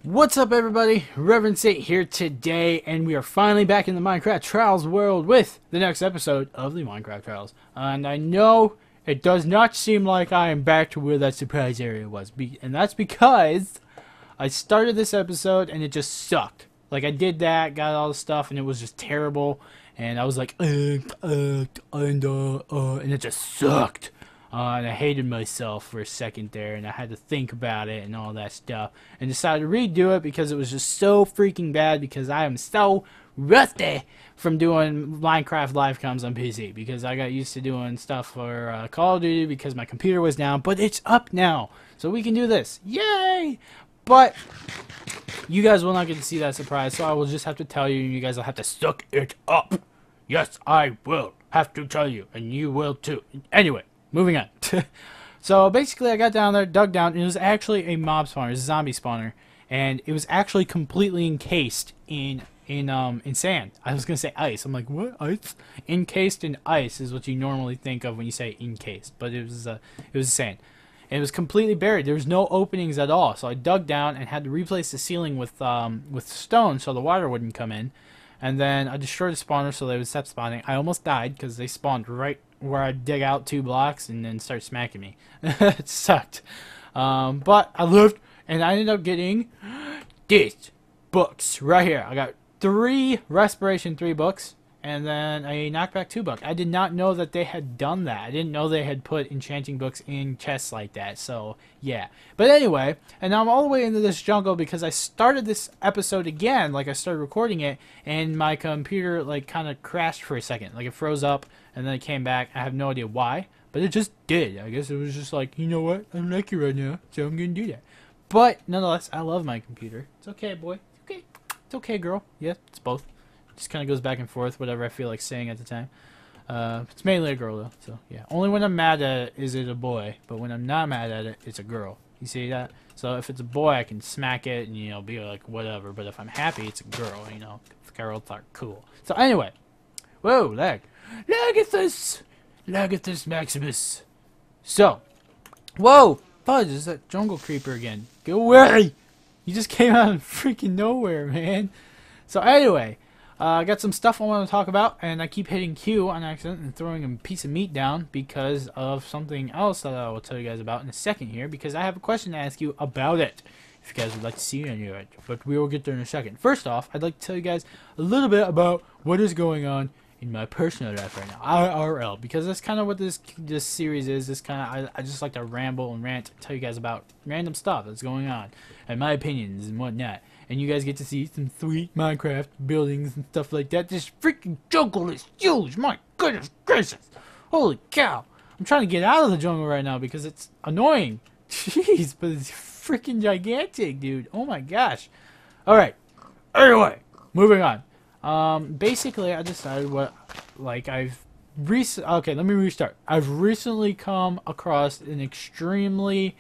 What's up, everybody? Reverend Saint here today, and we are finally back in the Minecraft Trials world with the next episode of the Minecraft Trials. And I know it does not seem like I am back to where that surprise area was, and that's because I started this episode and it just sucked. Like, I did that, got all the stuff, and it was just terrible, and I was like, and it just sucked. And I hated myself for a second there, and I had to think about it and all that stuff, and decided to redo it because it was just so freaking bad, because I am so rusty from doing Minecraft live comms on PC, because I got used to doing stuff for Call of Duty because my computer was down, but it's up now, so we can do this. Yay! But you guys will not get to see that surprise, so I will just have to tell you, and you guys will have to suck it up. Yes, I will have to tell you, and you will too. Anyway. Moving on. So basically I got down there, dug down, and it was actually a mob spawner, a zombie spawner, and it was actually completely encased in sand. I was gonna say ice. I'm like, what, ice? Encased in ice is what you normally think of when you say encased, but it was sand. And it was completely buried. There was no openings at all. So I dug down and had to replace the ceiling with stone so the water wouldn't come in. And then I destroyed the spawner so they would stop spawning. I almost died because they spawned right where I dig out 2 blocks and then start smacking me. It sucked. But I lived, and I ended up getting these books right here. I got 3 Respiration 3 books, and then a Knockback 2 book. I did not know that they had done that. I didn't know they had put enchanting books in chests like that. So, yeah. But anyway, and now I'm all the way into this jungle because I started this episode again. Like, I started recording it, and my computer, like, kind of crashed for a second. Like, it froze up, and then it came back. I have no idea why, but it just did. I guess it was just like, you know what? I don't like you right now, so I'm going to do that. But, nonetheless, I love my computer. It's okay, boy. It's okay. It's okay, girl. Yeah, it's both. Just kind of goes back and forth, whatever I feel like saying at the time. It's mainly a girl, though, so yeah. Only when I'm mad at it is it a boy, but when I'm not mad at it, it's a girl. You see that? So if it's a boy, I can smack it and, you know, be like, whatever. But if I'm happy, it's a girl, you know. Girls are cool. So anyway. Whoa, lag. Lag at this! Lag at this, Maximus. So. Whoa! Fudge, is that jungle creeper again. Go away! You just came out of freaking nowhere, man. So anyway. I got some stuff I want to talk about, and I keep hitting Q on accident and throwing a piece of meat down because of something else that I will tell you guys about in a second here, because I have a question to ask you about it, if you guys would like to see any of it, but we will get there in a second. First off, I'd like to tell you guys a little bit about what is going on in my personal life right now, IRL, because that's kind of what this series is. This kind of, I just like to ramble and rant and tell you guys about random stuff that's going on, and my opinions and whatnot. And you guys get to see some sweet Minecraft buildings and stuff like that. This freaking jungle is huge. My goodness gracious. Holy cow. I'm trying to get out of the jungle right now because it's annoying. Jeez, but it's freaking gigantic, dude. Oh my gosh. Alright. Anyway, moving on. Basically, I decided okay, let me restart. I've recently come across an extremely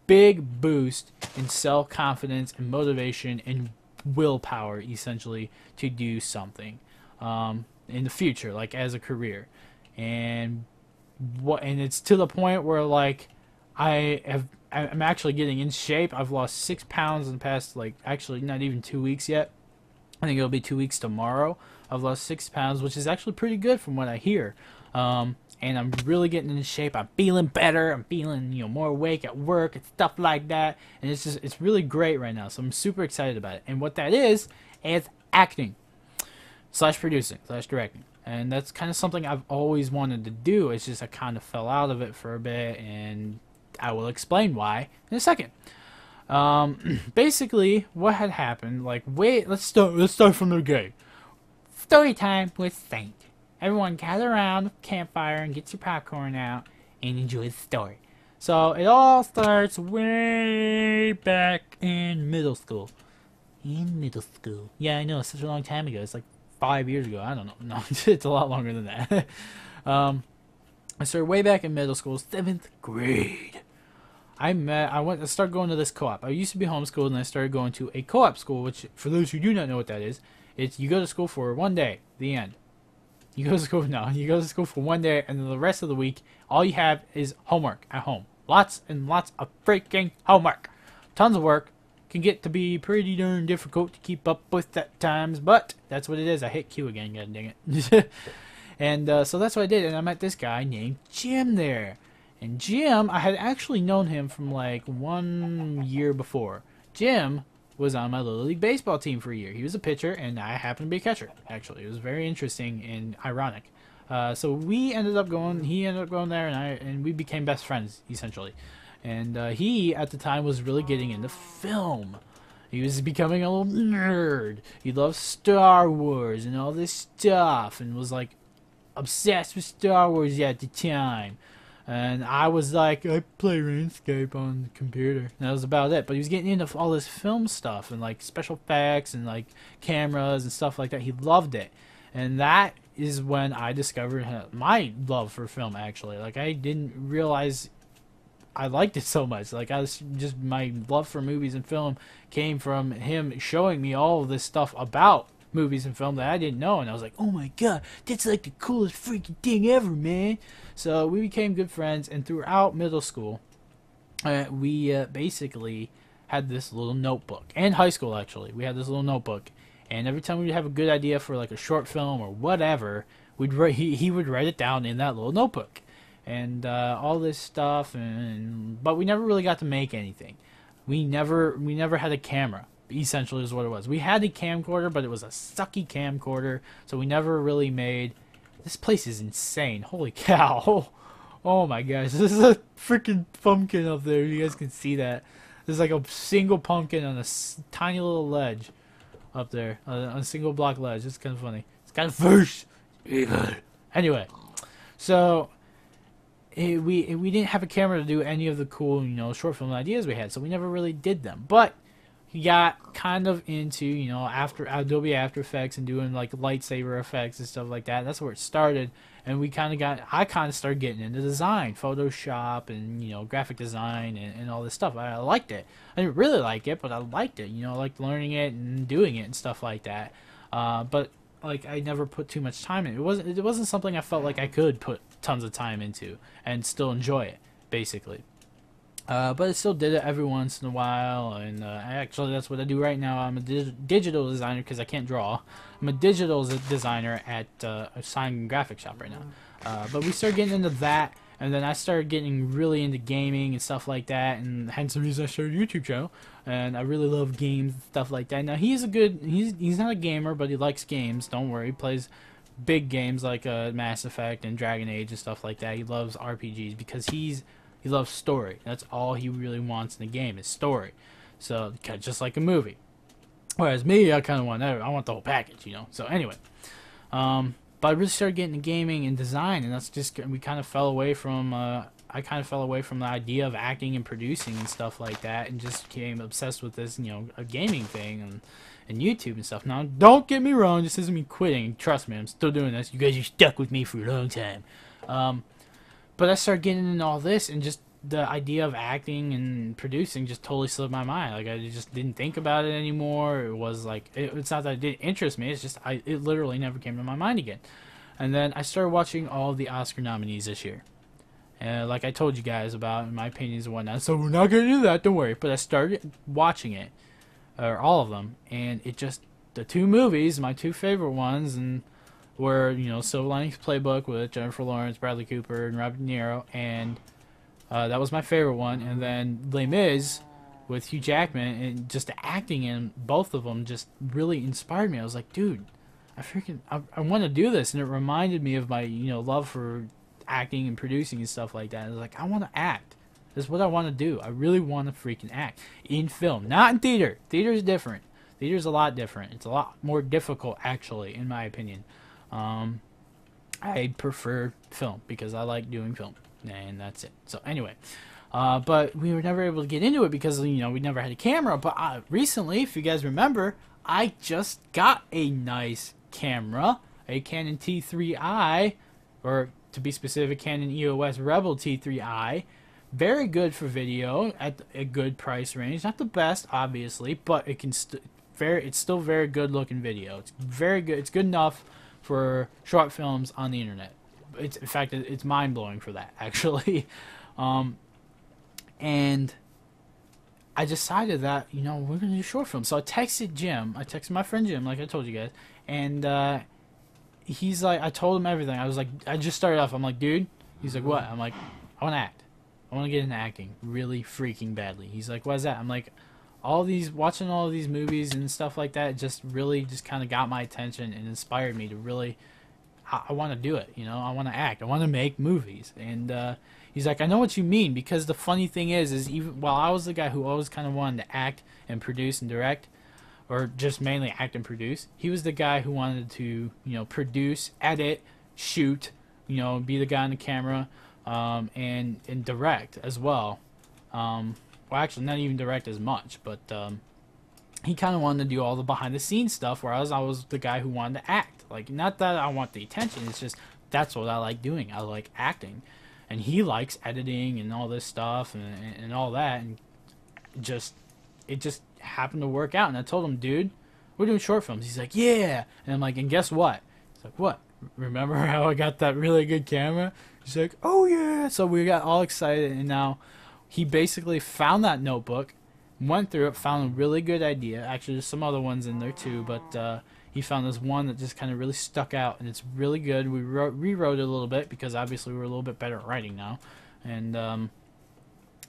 big boost in self-confidence and motivation and willpower, essentially, to do something in the future, like as a career. And it's to the point where, like, I'm actually getting in shape. I've lost 6 pounds in the past, like, actually not even 2 weeks yet. I think it'll be 2 weeks tomorrow. I've lost 6 pounds, which is actually pretty good from what I hear. And I'm really getting in shape. I'm feeling better. I'm feeling, you know, more awake at work and stuff like that. And it's really great right now. So I'm super excited about it. And what that is acting / producing / directing. And that's kind of something I've always wanted to do. It's just I kind of fell out of it for a bit, and I will explain why in a second. Basically, what had happened? Like, let's start from the beginning. Story time with Saint. Everyone gather around the campfire and get your popcorn out and enjoy the story. So it all starts way back in middle school. Yeah, I know, it's such a long time ago. It's like 5 years ago. I don't know. No, it's a lot longer than that. I started way back in middle school, 7th grade. I started going to this co-op. I used to be homeschooled, and I started going to a co-op school, which, for those who do not know what that is, it's you go to school for 1 day, the end. You go to school for 1 day, and then the rest of the week, all you have is homework at home. Lots and lots of freaking homework. Tons of work, can get to be pretty darn difficult to keep up with at times, but that's what it is. I hit Q again, god dang it. And so that's what I did, and I met this guy named Jim there. And Jim, I had actually known him from like 1 year before. Jim was on my Little League baseball team for a year. He was a pitcher, and I happened to be a catcher, actually. It was very interesting and ironic. So we ended up going, he ended up going there, and we became best friends, essentially. And he, at the time, was really getting into film. He was becoming a little nerd. He loved Star Wars and all this stuff, and was like obsessed with Star Wars at the time. And I was like, I play RuneScape on the computer. And that was about it. But he was getting into all this film stuff and like special effects and like cameras and stuff like that. He loved it. And that is when I discovered my love for film, actually. Like, I didn't realize I liked it so much. Like, I was just, my love for movies and film came from him showing me all of this stuff about movies and film that I didn't know, and I was like, oh my god, that's like the coolest freaking thing ever, man. So we became good friends, and throughout middle school, we basically had this little notebook, and high school actually, we had this little notebook, and every time we'd have a good idea for like a short film or whatever, we'd write, he would write it down in that little notebook, and all this stuff, but we never really got to make anything. We never had a camera. Essentially is what it was. We had a camcorder, but it was a sucky camcorder, so we never really made. This place is insane. Holy cow. Oh my gosh, this is a freaking pumpkin up there. You guys can see that. There's like a single pumpkin on a tiny little ledge up there, on a single block ledge. It's kind of funny. It's kind of first. Anyway, so we didn't have a camera to do any of the cool, short film ideas we had, so we never really did them. But he got kind of into, after Adobe After Effects and doing like lightsaber effects and stuff like that. That's where it started, and I kind of started getting into design, Photoshop, and graphic design and all this stuff. I liked it. I didn't really like it, but I liked it. I liked learning it and doing it and stuff like that. But like, I never put too much time in it. It wasn't something I felt like I could put tons of time into and still enjoy it, basically. But I still did it every once in a while, and actually that's what I do right now. I'm a digital designer because I can't draw. I'm a digital designer at a sign and graphic shop right now. But we started getting into that, and then I started getting really into gaming and stuff like that, and hence the reason I started a YouTube channel. And I really love games and stuff like that. Now he's not a gamer, but he likes games. Don't worry, he plays big games like Mass Effect and Dragon Age and stuff like that. He loves RPGs because he loves story. That's all he really wants in a game is story. So just like a movie. Whereas me, I kind of I want the whole package, So anyway, but I really started getting into gaming and design, and that's just we kind of fell away from. I kind of fell away from the idea of acting and producing and stuff like that, and just became obsessed with this, a gaming thing and YouTube and stuff. Now, don't get me wrong, this isn't me quitting. Trust me, I'm still doing this. You guys are stuck with me for a long time. But I started getting into all this, and just the idea of acting and producing just totally slipped my mind. Like, I just didn't think about it anymore. It was like, it's not that it didn't interest me, it's just, it literally never came to my mind again. And then I started watching all the Oscar nominees this year. Like I told you guys about my opinions and whatnot, so we're not going to do that, don't worry. But I started watching it, or all of them, and it just, the two movies, my two favorite ones, and were, Silver Linings Playbook with Jennifer Lawrence, Bradley Cooper, and Robert De Niro, and that was my favorite one. And then Les Mis with Hugh Jackman, and just the acting in both of them just really inspired me. I was like, dude, I want to do this, and it reminded me of my, love for acting and producing and stuff like that. I was like, I want to act. This is what I want to do. I really want to freaking act in film, not in theater. Theater is different. Theater's a lot different. It's a lot more difficult, actually, in my opinion. I prefer film because I like doing film, and that's it. So anyway, but we were never able to get into it because we never had a camera. But recently, if you guys remember, I just got a nice camera, a Canon T3i, or to be specific, Canon EOS Rebel T3i. Very good for video at a good price range. Not the best, obviously, but it can it's still very good looking video. It's very good. It's good enough for short films on the internet. In fact, it's mind blowing for that, actually. And I decided that, you know, we're gonna do short films. So I texted Jim. I texted my friend Jim, like I told you guys, and he's like, I told him everything. I was like, I just started off. I'm like, dude. He's like, what? I'm like, I want to act. I want to get into acting really freaking badly. He's like, why is that? I'm like, watching all of these movies and stuff like that just really just kind of got my attention and inspired me to really, I want to do it. You know, I want to act. I want to make movies. And he's like, I know what you mean, because the funny thing is even while I was the guy who always kind of wanted to act and produce and direct, or just mainly act and produce, he was the guy who wanted to, you know, produce, edit, shoot, you know, be the guy on the camera, and direct as well. Well, actually, not even direct as much, but he kind of wanted to do all the behind the scenes stuff, whereas I was the guy who wanted to act. Like, not that I want the attention, it's just that's what I like doing. I like acting, and he likes editing and all this stuff and all that, and it just happened to work out. And I told him, dude, we're doing short films. He's like, yeah. And I'm like, and guess what? He's like, what? Remember how I got that really good camera? He's like, oh yeah. So we got all excited, and now he basically found that notebook, went through it, found a really good idea. Actually, there's some other ones in there too, but he found this one that just kind of really stuck out, and it's really good. We rewrote it a little bit because obviously we're a little bit better at writing now, and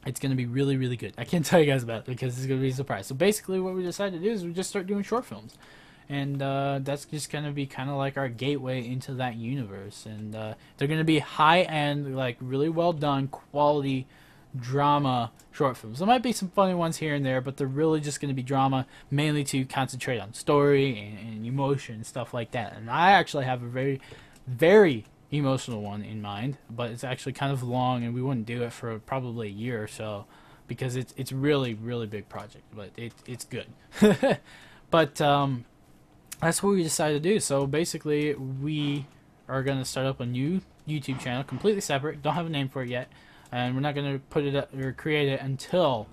it's going to be really, really good. I can't tell you guys about it because it's going to be a surprise. So basically what we decided to do is we just start doing short films. And that's just going to be kind of like our gateway into that universe. And they're going to be high-end, like really well-done, quality drama short films. There might be some funny ones here and there, but they're really just going to be drama, mainly to concentrate on story and emotion and stuff like that. And I actually have a very, very emotional one in mind, but it's actually kind of long, and we wouldn't do it for probably a year or so because it's really, really big project, but it's good. But that's what we decided to do. So basically we are going to start up a new YouTube channel, completely separate, don't have a name for it yet, and we're not going to put it up or create it until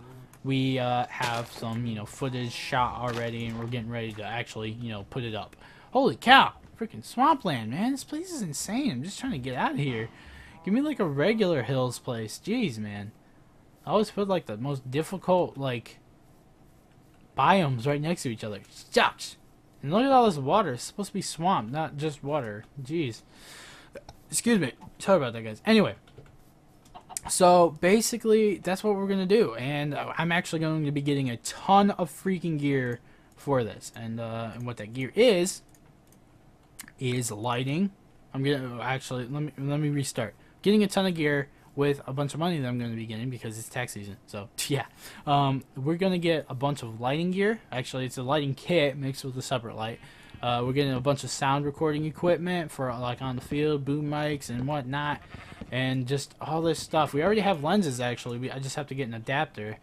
we have some, you know, footage shot already, and we're getting ready to actually, you know, put it up. Holy cow, freaking swampland, man, this place is insane. I'm just trying to get out of here. Give me like a regular hills place. Jeez, man, I always put like the most difficult like biomes right next to each other. Shucks. And look at all this water. It's supposed to be swamp, not just water. Jeez. Excuse me. Sorry about that, guys. Anyway, so basically that's what we're going to do. And I'm actually going to be getting a ton of freaking gear for this. And what that gear is lighting. I'm going to actually, let me restart. Getting a ton of gear with a bunch of money that I'm going to be getting because it's tax season. So yeah, we're going to get a bunch of lighting gear. Actually, it's a lighting kit mixed with a separate light. We're getting a bunch of sound recording equipment for like on the field, boom mics and whatnot, and just all this stuff. We already have lenses actually. I just have to get an adapter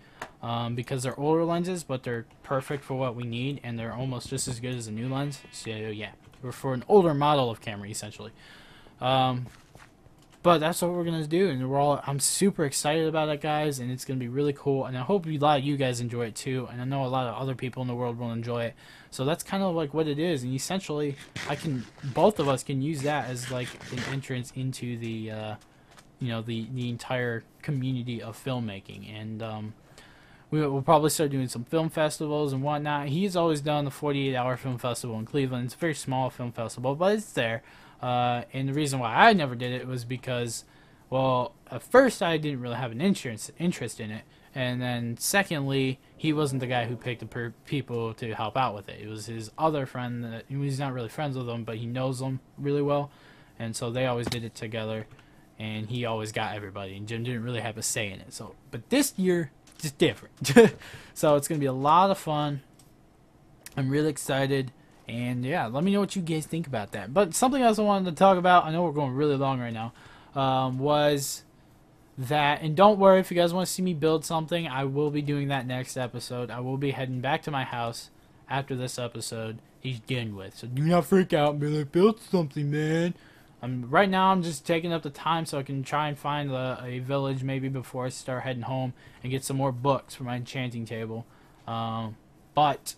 because they're older lenses, but they're perfect for what we need, and they're almost just as good as a new lens. So yeah, we're for an older model of camera essentially. But that's what we're going to do, and I'm super excited about it, guys, and it's going to be really cool, and I hope a lot of you guys enjoy it too, and I know a lot of other people in the world will enjoy it. So that's kind of like what it is, and essentially both of us can use that as like an entrance into the you know, the entire community of filmmaking. And we'll probably start doing some film festivals and whatnot. He's always done the 48-hour film festival in Cleveland. It's a very small film festival, but it's there. And the reason why I never did it was because, well, at first I didn't really have an interest in it, and then secondly, he wasn't the guy who picked the people to help out with it. It was his other friend that he's not really friends with them, but he knows them really well, and so they always did it together, and he always got everybody, and Jim didn't really have a say in it. So, but this year, it's just different. So it's gonna be a lot of fun. I'm really excited. And yeah, let me know what you guys think about that. But something else I wanted to talk about, I know we're going really long right now, was that, and don't worry if you guys want to see me build something, I will be doing that next episode. I will be heading back to my house after this episode he's done with. So do not freak out and be like, build something, man. Right now I'm just taking up the time so I can try and find a village maybe before I start heading home and get some more books for my enchanting table. But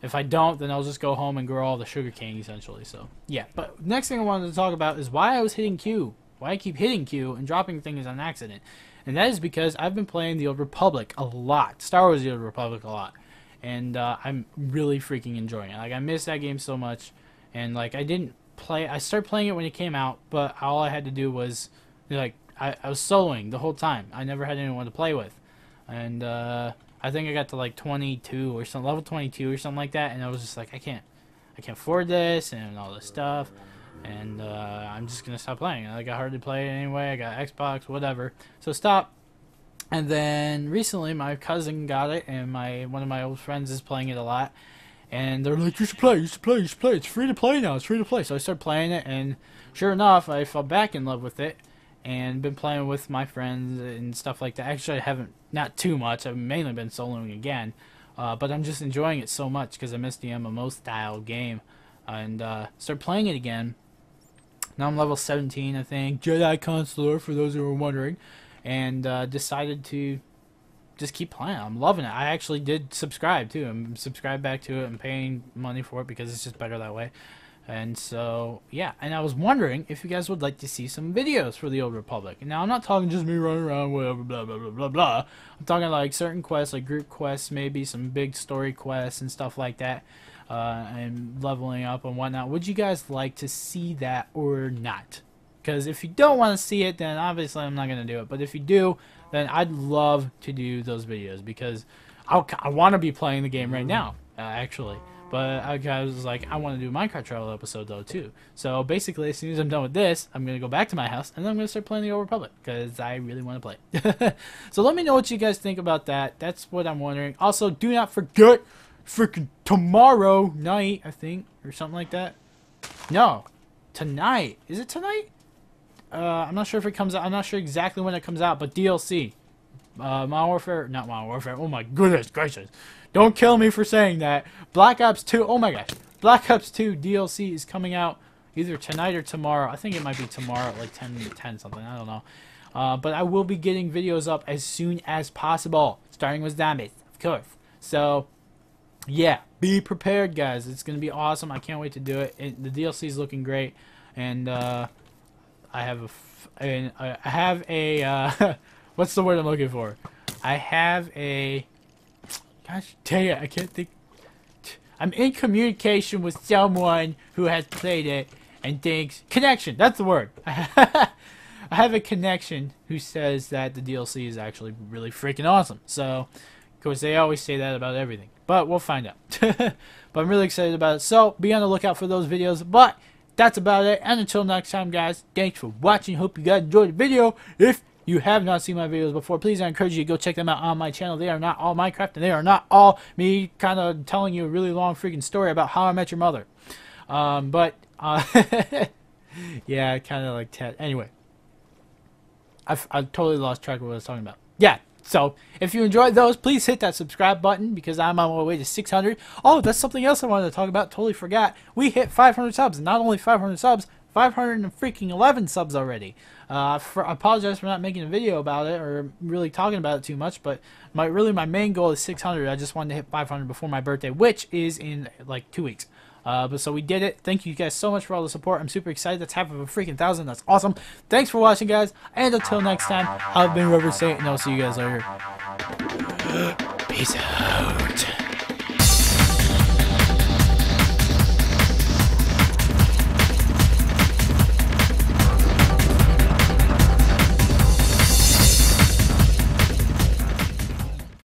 if I don't, then I'll just go home and grow all the sugar cane, essentially. So, yeah. But next thing I wanted to talk about is why I was hitting Q. Why I keep hitting Q and dropping things on accident. And that is because I've been playing the Old Republic a lot. Star Wars The Old Republic a lot. And I'm really freaking enjoying it. Like, I miss that game so much. And, like, I started playing it when it came out, but all I had to do was, like, I was soloing the whole time. I never had anyone to play with. And I think I got to like 22 or something, level 22 or something like that, and I was just like, I can't afford this and all this stuff, and I'm just gonna stop playing. I got hard to play anyway. I got Xbox, whatever. So stop. And then recently, my cousin got it, and one of my old friends is playing it a lot, and they're like, you should play. It's free to play now. It's free to play. So I started playing it, and sure enough, I fell back in love with it. And been playing with my friends and stuff like that. Actually, I haven't, not too much. I've mainly been soloing again. But I'm just enjoying it so much because I missed the MMO style game. And started playing it again. Now I'm level 17, I think. Jedi Consular, for those who are wondering. And decided to just keep playing. I'm loving it. I actually did subscribe, too. I'm subscribed back to it. I'm paying money for it because it's just better that way. And so, yeah, and I was wondering if you guys would like to see some videos for the Old Republic. Now, I'm not talking just me running around, whatever, blah, blah, blah, blah, blah. I'm talking like certain quests, like group quests, maybe some big story quests and stuff like that, and leveling up and whatnot. Would you guys like to see that or not? Because if you don't want to see it, then obviously I'm not going to do it. But if you do, then I'd love to do those videos because I want to be playing the game right now, actually. But I was like, I want to do a Minecraft travel episode, though, too. So, basically, as soon as I'm done with this, I'm going to go back to my house, and then I'm going to start playing the Old Republic, because I really want to play. So, let me know what you guys think about that. That's what I'm wondering. Also, do not forget, freaking tomorrow night, I think, or something like that. No, tonight. Is it tonight? I'm not sure if it comes out. I'm not sure exactly when it comes out, but DLC. Modern Warfare, not Modern Warfare. Oh, my goodness gracious. Don't kill me for saying that. Black Ops 2, oh my gosh. Black Ops 2 DLC is coming out either tonight or tomorrow. I think it might be tomorrow at like 10 something. I don't know. But I will be getting videos up as soon as possible. Starting with zombies, of course. So, yeah. Be prepared, guys. It's going to be awesome. I can't wait to do it. The DLC is looking great. And I have a what's the word I'm looking for? I have a... Gosh dang it, I can't think. I'm in communication with someone who has played it and thinks... Connection, that's the word. I have a connection who says that the DLC is actually really freaking awesome. So, of course, they always say that about everything. But we'll find out. But I'm really excited about it. So, be on the lookout for those videos. But that's about it. And until next time, guys, thanks for watching. Hope you guys enjoyed the video. If you have not seen my videos before, please, I encourage you to go check them out on my channel. They are not all Minecraft, and they are not all me kind of telling you a really long freaking story about how I met your mother. Yeah, kind of like Ted. Anyway, I've totally lost track of what I was talking about. Yeah, so if you enjoyed those, please hit that subscribe button because I'm on my way to 600. Oh, that's something else I wanted to talk about. Totally forgot. We hit 500 subs. Not only 500 subs, 511 subs already. I apologize for not making a video about it or really talking about it too much, but my main goal is 600. I just wanted to hit 500 before my birthday, which is in like 2 weeks. But so we did it. Thank you guys so much for all the support. I'm super excited. That's half of a freaking 1,000. That's awesome. Thanks for watching, guys. And until next time, I've been Robert Saint, and I'll see you guys later. Peace out.